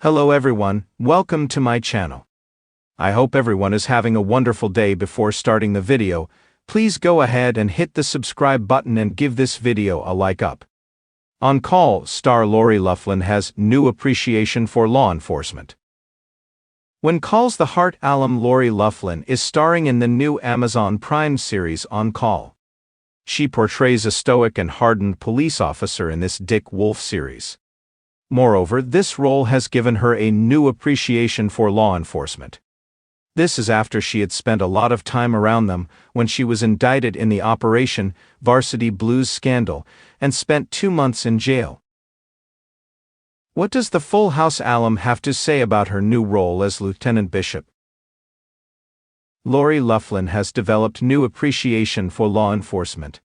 Hello everyone, welcome to my channel. I hope everyone is having a wonderful day. Before starting the video, please go ahead and hit the subscribe button and give this video a like up. On Call star Lori Loughlin has new appreciation for law enforcement. When Call's the Heart alum Lori Loughlin is starring in the new Amazon Prime series On Call. She portrays a stoic and hardened police officer in this Dick Wolf series. Moreover, this role has given her a new appreciation for law enforcement. This is after she had spent a lot of time around them when she was indicted in the Operation Varsity Blues scandal and spent 2 months in jail. What does the Full House alum have to say about her new role as Lieutenant Bishop? Lori Loughlin has developed new appreciation for law enforcement.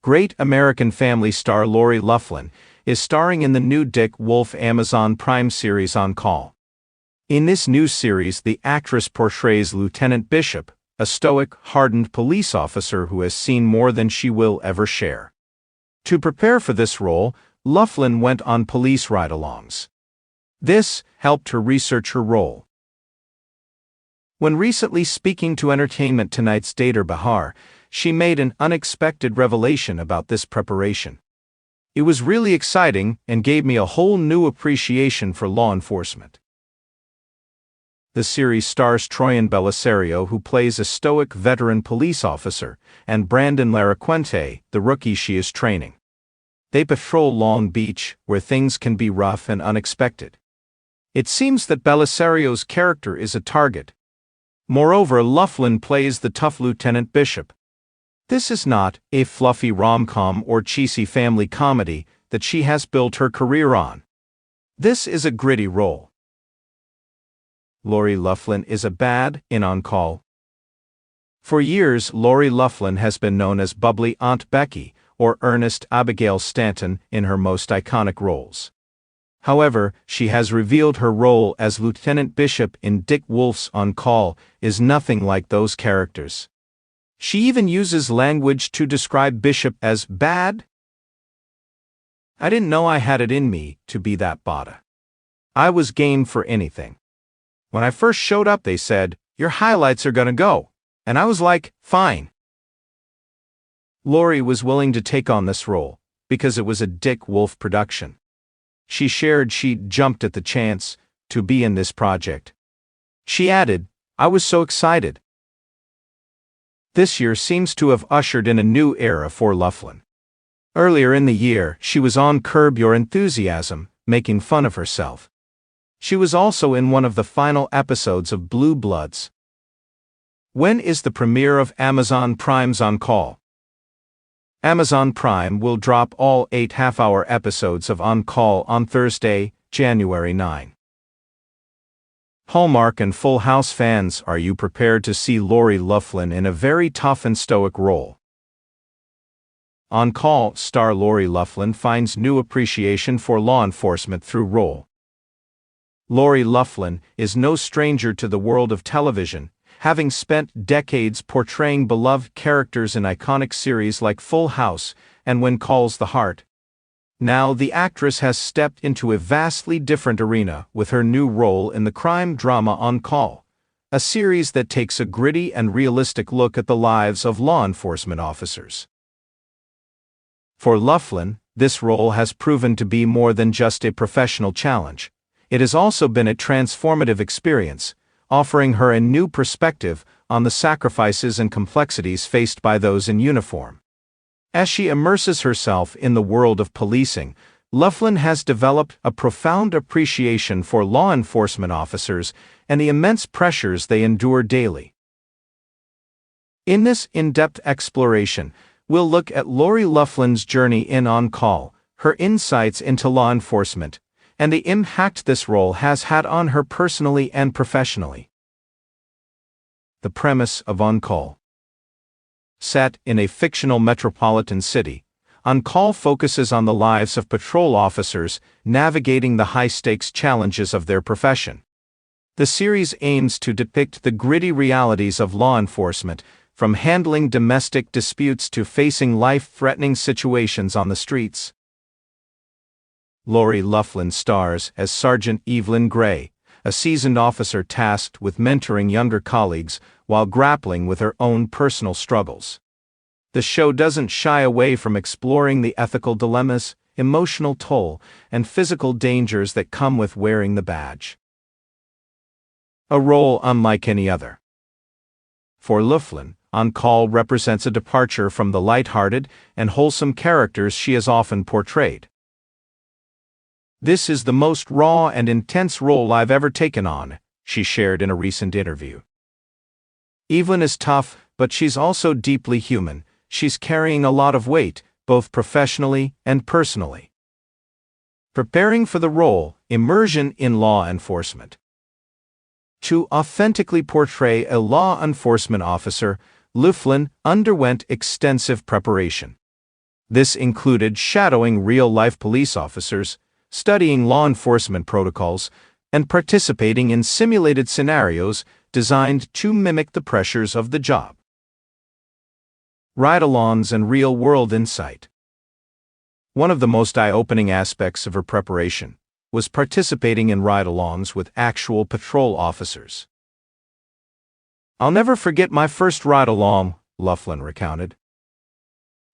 Great American Family star Lori Loughlin is starring in the new Dick Wolf Amazon Prime series On Call. In this new series, the actress portrays Lieutenant Bishop, a stoic, hardened police officer who has seen more than she will ever share. To prepare for this role, Loughlin went on police ride-alongs. This helped her research her role. When recently speaking to Entertainment Tonight's Dater Bahar, she made an unexpected revelation about this preparation. It was really exciting and gave me a whole new appreciation for law enforcement. The series stars Troyan Bellisario, who plays a stoic veteran police officer, and Brandon Laraquente, the rookie she is training. They patrol Long Beach, where things can be rough and unexpected. It seems that Bellisario's character is a target. Moreover, Loughlin plays the tough Lieutenant Bishop. This is not a fluffy rom-com or cheesy family comedy that she has built her career on. This is a gritty role. Lori Loughlin is a bad in On Call. For years, Lori Loughlin has been known as bubbly Aunt Becky or Ernest Abigail Stanton in her most iconic roles. However, she has revealed her role as Lieutenant Bishop in Dick Wolf's On Call is nothing like those characters. She even uses language to describe Bishop as bad. I didn't know I had it in me to be that bada. I was game for anything. When I first showed up, they said, "Your highlights are gonna go," and I was like, fine. Lori was willing to take on this role because it was a Dick Wolf production. She shared she jumped at the chance to be in this project. She added, "I was so excited." This year seems to have ushered in a new era for Loughlin. Earlier in the year, she was on Curb Your Enthusiasm, making fun of herself. She was also in one of the final episodes of Blue Bloods. When is the premiere of Amazon Prime's On Call? Amazon Prime will drop all 8 half-hour episodes of On Call on Thursday, January 9. Hallmark and Full House fans, are you prepared to see Lori Loughlin in a very tough and stoic role? On Call star Lori Loughlin finds new appreciation for law enforcement through role. Lori Loughlin is no stranger to the world of television, having spent decades portraying beloved characters in iconic series like Full House and When Call's the Heart. Now the actress has stepped into a vastly different arena with her new role in the crime drama On Call, a series that takes a gritty and realistic look at the lives of law enforcement officers. For Loughlin, this role has proven to be more than just a professional challenge. It has also been a transformative experience, offering her a new perspective on the sacrifices and complexities faced by those in uniform. As she immerses herself in the world of policing, Loughlin has developed a profound appreciation for law enforcement officers and the immense pressures they endure daily. In this in-depth exploration, we'll look at Lori Loughlin's journey in On Call, her insights into law enforcement, and the impact this role has had on her personally and professionally. The premise of On Call. Set in a fictional metropolitan city, On Call focuses on the lives of patrol officers navigating the high-stakes challenges of their profession. The series aims to depict the gritty realities of law enforcement, from handling domestic disputes to facing life-threatening situations on the streets. Lori Loughlin stars as Sergeant Evelyn Gray, a seasoned officer tasked with mentoring younger colleagues while grappling with her own personal struggles. The show doesn't shy away from exploring the ethical dilemmas, emotional toll, and physical dangers that come with wearing the badge. A role unlike any other. For Loughlin, On Call represents a departure from the light-hearted and wholesome characters she has often portrayed. "This is the most raw and intense role I've ever taken on," she shared in a recent interview. Evelyn is tough, but she's also deeply human. She's carrying a lot of weight, both professionally and personally. Preparing for the role, immersion in law enforcement. To authentically portray a law enforcement officer, Loughlin underwent extensive preparation. This included shadowing real-life police officers, studying law enforcement protocols, and participating in simulated scenarios designed to mimic the pressures of the job. Ride-alongs and real-world insight. One of the most eye-opening aspects of her preparation was participating in ride-alongs with actual patrol officers. "I'll never forget my first ride-along," Loughlin recounted.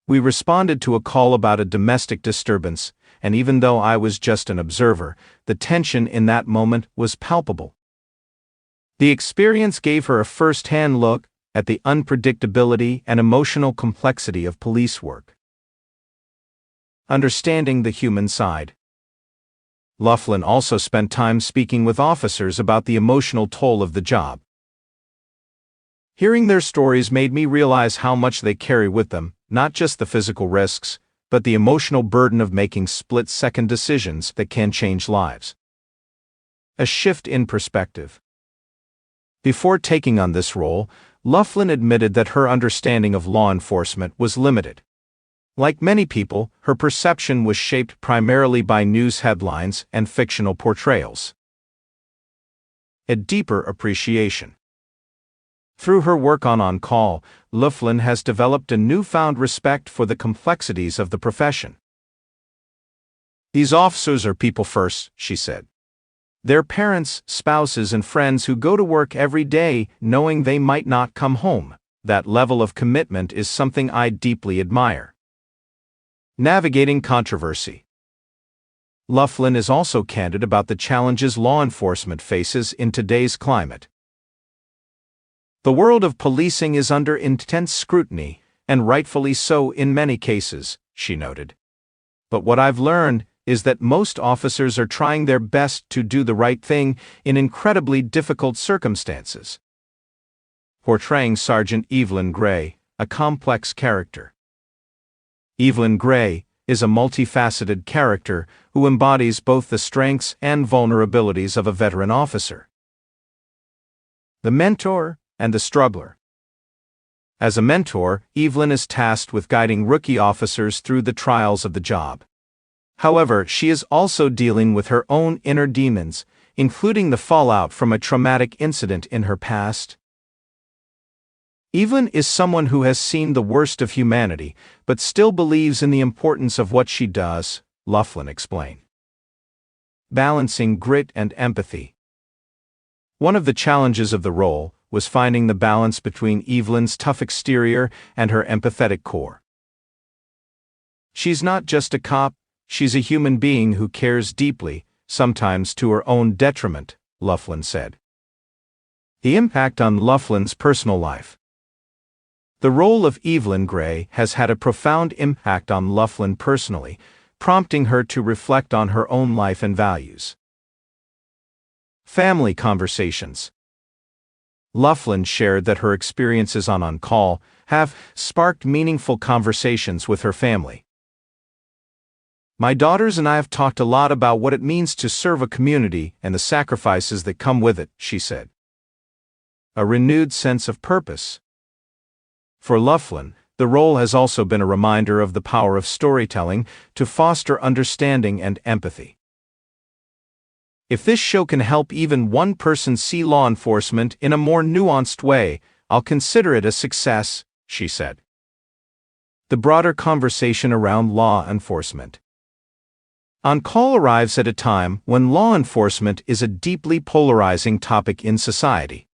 "We responded to a call about a domestic disturbance, and even though I was just an observer, the tension in that moment was palpable. The experience gave her a first-hand look at the unpredictability and emotional complexity of police work." Understanding the human side. Loughlin also spent time speaking with officers about the emotional toll of the job. "Hearing their stories made me realize how much they carry with them, not just the physical risks, but the emotional burden of making split-second decisions that can change lives." A shift in perspective. Before taking on this role, Loughlin admitted that her understanding of law enforcement was limited. Like many people, her perception was shaped primarily by news headlines and fictional portrayals. A deeper appreciation. Through her work on Call, Loughlin has developed a newfound respect for the complexities of the profession. "These officers are people first," she said. "They're parents, spouses, and friends who go to work every day knowing they might not come home. That level of commitment is something I deeply admire." Navigating controversy. Loughlin is also candid about the challenges law enforcement faces in today's climate. "The world of policing is under intense scrutiny, and rightfully so in many cases," she noted. "But what I've learned is that most officers are trying their best to do the right thing in incredibly difficult circumstances." Portraying Sergeant Evelyn Gray, a complex character. Evelyn Gray is a multifaceted character who embodies both the strengths and vulnerabilities of a veteran officer. The mentor and the struggler. As a mentor, Evelyn is tasked with guiding rookie officers through the trials of the job. However, she is also dealing with her own inner demons, including the fallout from a traumatic incident in her past. Evelyn is someone who has seen the worst of humanity, but still believes in the importance of what she does, Loughlin explained. Balancing grit and empathy. One of the challenges of the role was finding the balance between Evelyn's tough exterior and her empathetic core. "She's not just a cop, she's a human being who cares deeply, sometimes to her own detriment," Loughlin said. The impact on Loughlin's personal life. The role of Evelyn Gray has had a profound impact on Loughlin personally, prompting her to reflect on her own life and values. Family conversations. Loughlin shared that her experiences on Call have sparked meaningful conversations with her family. "My daughters and I have talked a lot about what it means to serve a community and the sacrifices that come with it," she said. A renewed sense of purpose. For Loughlin, the role has also been a reminder of the power of storytelling to foster understanding and empathy. "If this show can help even one person see law enforcement in a more nuanced way, I'll consider it a success," she said. The broader conversation around law enforcement. On Call arrives at a time when law enforcement is a deeply polarizing topic in society.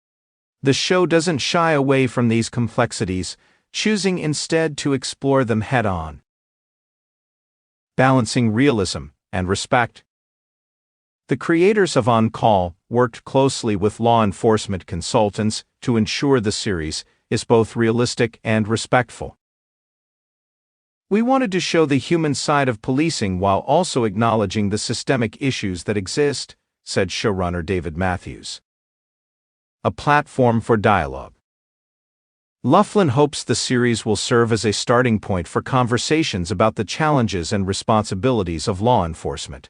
The show doesn't shy away from these complexities, choosing instead to explore them head-on. Balancing realism and respect. The creators of On Call worked closely with law enforcement consultants to ensure the series is both realistic and respectful. We wanted to show the human side of policing while also acknowledging the systemic issues that exist, said showrunner David Matthews. A platform for dialogue. Loughlin hopes the series will serve as a starting point for conversations about the challenges and responsibilities of law enforcement.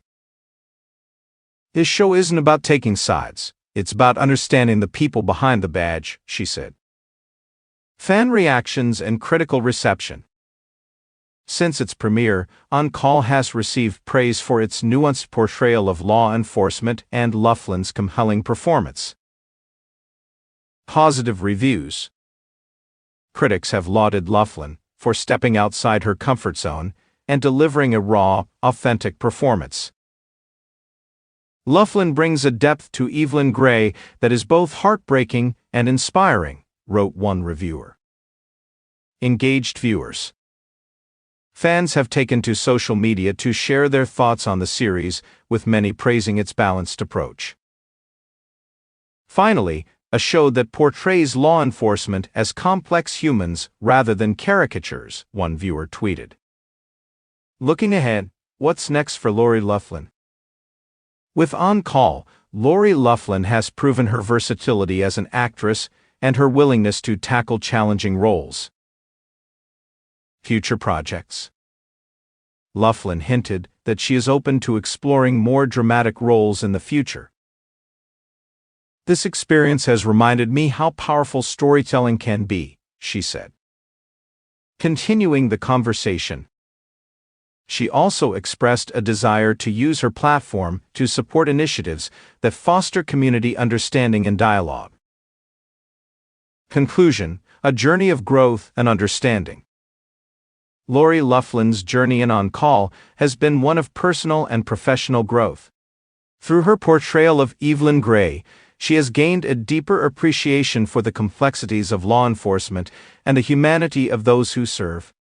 This show isn't about taking sides, it's about understanding the people behind the badge, she said. Fan reactions and critical reception. Since its premiere, On Call has received praise for its nuanced portrayal of law enforcement and Loughlin's compelling performance. Positive reviews. Critics have lauded Loughlin for stepping outside her comfort zone and delivering a raw, authentic performance. Loughlin brings a depth to Evelyn Gray that is both heartbreaking and inspiring, wrote one reviewer. Engaged viewers. Fans have taken to social media to share their thoughts on the series, with many praising its balanced approach. Finally, a show that portrays law enforcement as complex humans rather than caricatures, one viewer tweeted. Looking ahead, what's next for Lori Loughlin? With On Call, Lori Loughlin has proven her versatility as an actress and her willingness to tackle challenging roles. Future projects. Loughlin hinted that she is open to exploring more dramatic roles in the future. This experience has reminded me how powerful storytelling can be, she said. Continuing the conversation. She also expressed a desire to use her platform to support initiatives that foster community understanding and dialogue. Conclusion: a journey of growth and understanding. Lori Loughlin's journey in On Call has been one of personal and professional growth. Through her portrayal of Evelyn Gray, she has gained a deeper appreciation for the complexities of law enforcement and the humanity of those who serve.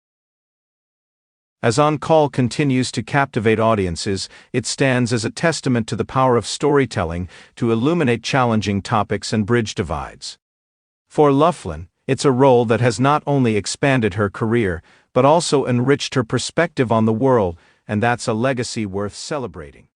As On Call continues to captivate audiences, it stands as a testament to the power of storytelling to illuminate challenging topics and bridge divides. For Loughlin, it's a role that has not only expanded her career, but also enriched her perspective on the world, and that's a legacy worth celebrating.